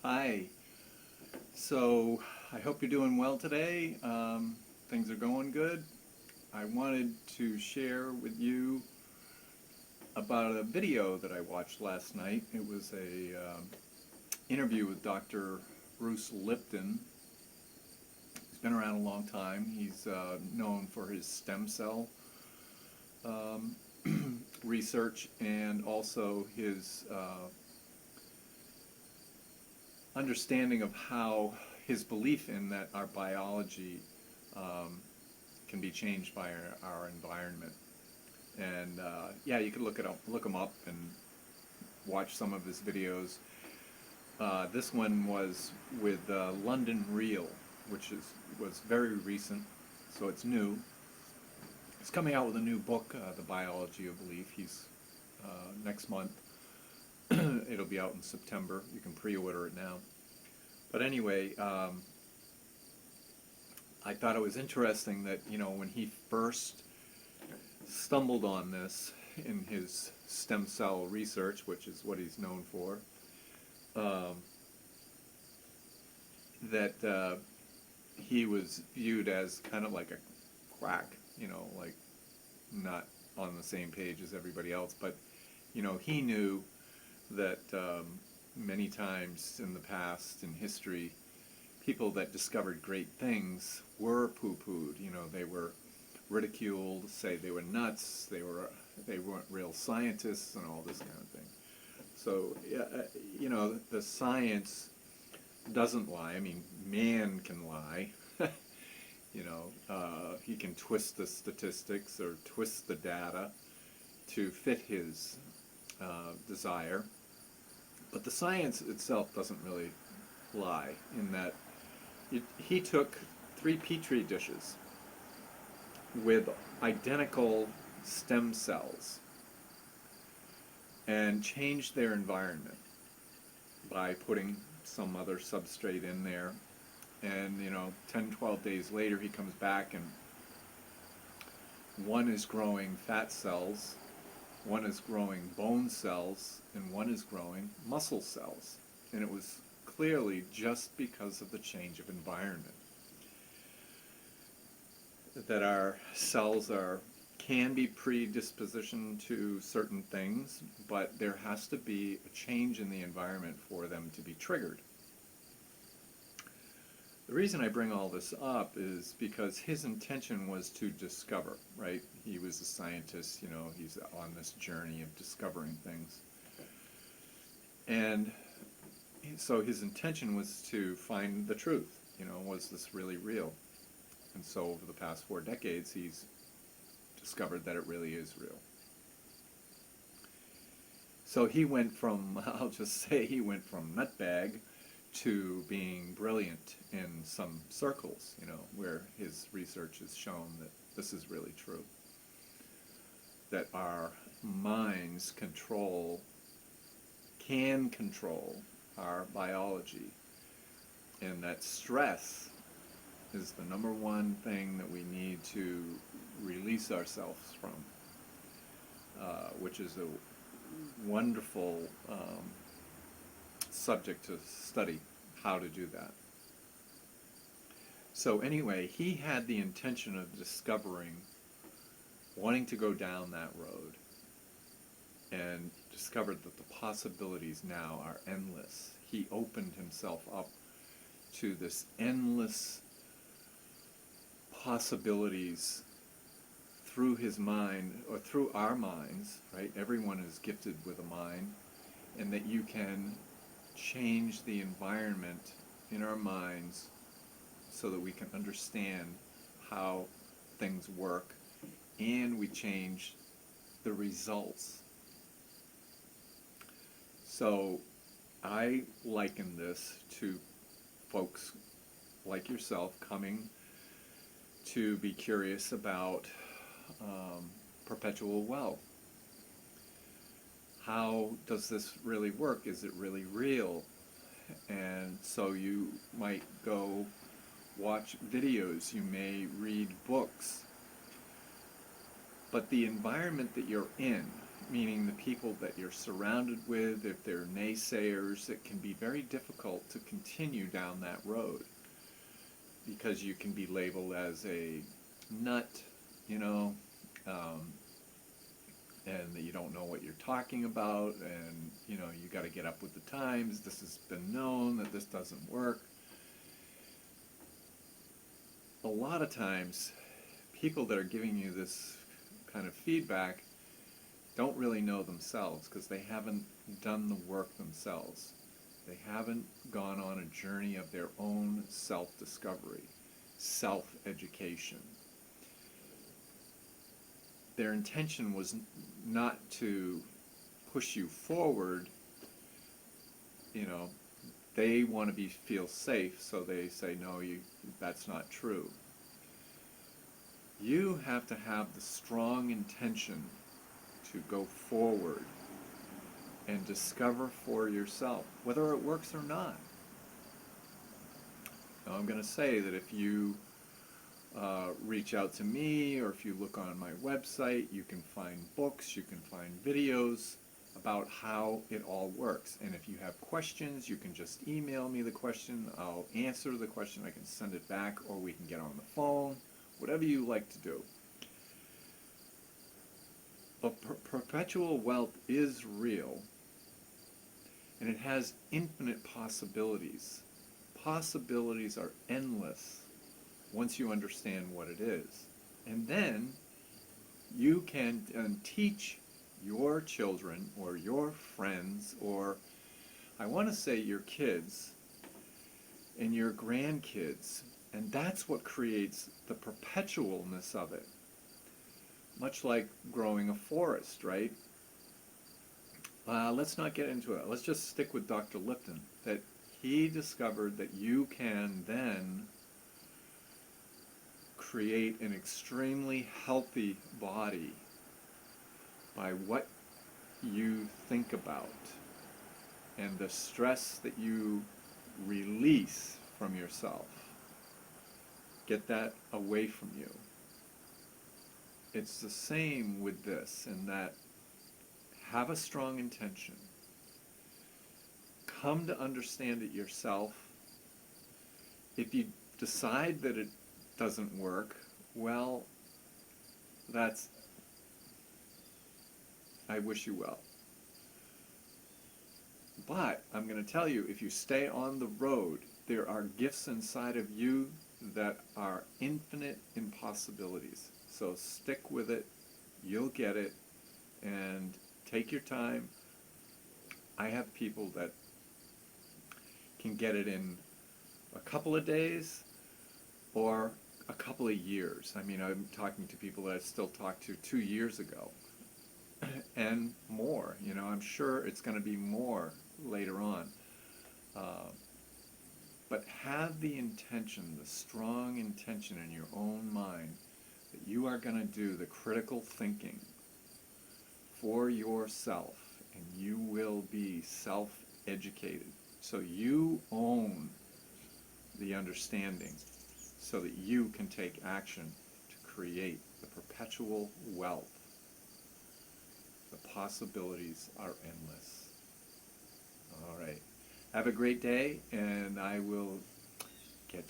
Hi. So I hope you're doing well today. Things are going good. I wanted to share with you about a video that I watched last night. It was a interview with Dr. Bruce Lipton. He's been around a long time. He's known for his stem cell um, research and also his understanding of how his belief in that our biology um, can be changed by our environment. And yeah, you could look him up and watch some of his videos. This one was with London Real, which was very recent, so it's new. He's coming out with a new book, The Biology of Belief. He's next month. It'll be out in September. You can pre-order it now. But anyway, I thought it was interesting that, when he first stumbled on this in his stem cell research, which is what he's known for, um, that he was viewed as kind of like a quack, like not on the same page as everybody else. But, he knew that many times in the past, in history, people that discovered great things were poo-pooed. They were ridiculed, say they were nuts, they weren't real scientists, and all this kind of thing. So, the science doesn't lie. I mean, man can lie. He can twist the statistics or twist the data to fit his desire. But the science itself doesn't really lie in that he took 3 petri dishes with identical stem cells and changed their environment by putting some other substrate in there. And 10, 12 days later he comes back and one is growing fat cells, one is growing bone cells, and one is growing muscle cells. And it was clearly just because of the change of environment that our cells can be predispositioned to certain things, but there has to be a change in the environment for them to be triggered. The reason I bring all this up is because his intention was to discover, right? He was a scientist, he's on this journey of discovering things. And so his intention was to find the truth, was this really real? And so over the past 4 decades, he's discovered that it really is real. So he went from, I'll just say, he went from nutbag to being brilliant in some circles, where his research has shown that this is really true. That our minds can control our biology, and that stress is the number one thing that we need to release ourselves from, which is a wonderful subject to study, how to do that. So anyway, he had the intention of discovering, wanting to go down that road, and discovered that the possibilities now are endless. He opened himself up to this endless possibilities through his mind, or through our minds, right? Everyone is gifted with a mind, and that you can change the environment in our minds so that we can understand how things work, and we change the results. So I liken this to folks like yourself coming to be curious about perpetual wealth. How does this really work? Is it really real? And so you might go watch videos, you may read books, but the environment that you're in, meaning the people that you're surrounded with, if they're naysayers, it can be very difficult to continue down that road because you can be labeled as a nut, you know, um, and that you don't know what you're talking about, and you know, you got to get up with the times. This has been known that this doesn't work. A lot of times, people that are giving you this kind of feedback don't really know themselves because they haven't done the work themselves. They haven't gone on a journey of their own self-discovery, self-education. Their intention was not to push you forward, you know, they want to feel safe, so they say, no, that's not true. You have to have the strong intention to go forward and discover for yourself, whether it works or not. Now, I'm going to say that if you reach out to me, or if you look on my website, you can find books, you can find videos about how it all works. And if you have questions, you can just email me the question. I'll answer the question. I can send it back, or we can get on the phone, whatever you like to do. But perpetual wealth is real, and it has infinite possibilities. Possibilities are endless once you understand what it is. And then you can teach your children or your friends, or I want to say your kids and your grandkids, and that's what creates the perpetualness of it. Much like growing a forest, right? Let's not get into it. Let's just stick with Dr. Lipton, that he discovered that you can then create an extremely healthy body by what you think about and the stress that you release from yourself. Get that away from you. It's the same with this, in that have a strong intention. Come to understand it yourself. If you decide that it doesn't work, well, I wish you well. But I'm going to tell you, if you stay on the road, there are gifts inside of you that are infinite impossibilities. So stick with it, you'll get it, and take your time. I have people that can get it in a couple of days or a couple of years. I mean, I'm talking to people that I still talked to 2 years ago and more. You know, I'm sure it's going to be more later on. But have the intention, the strong intention in your own mind that you are going to do the critical thinking for yourself, and you will be self-educated. So you own the understanding so that you can take action to create the perpetual wealth. The possibilities are endless. All right. Have a great day, and I will catch you.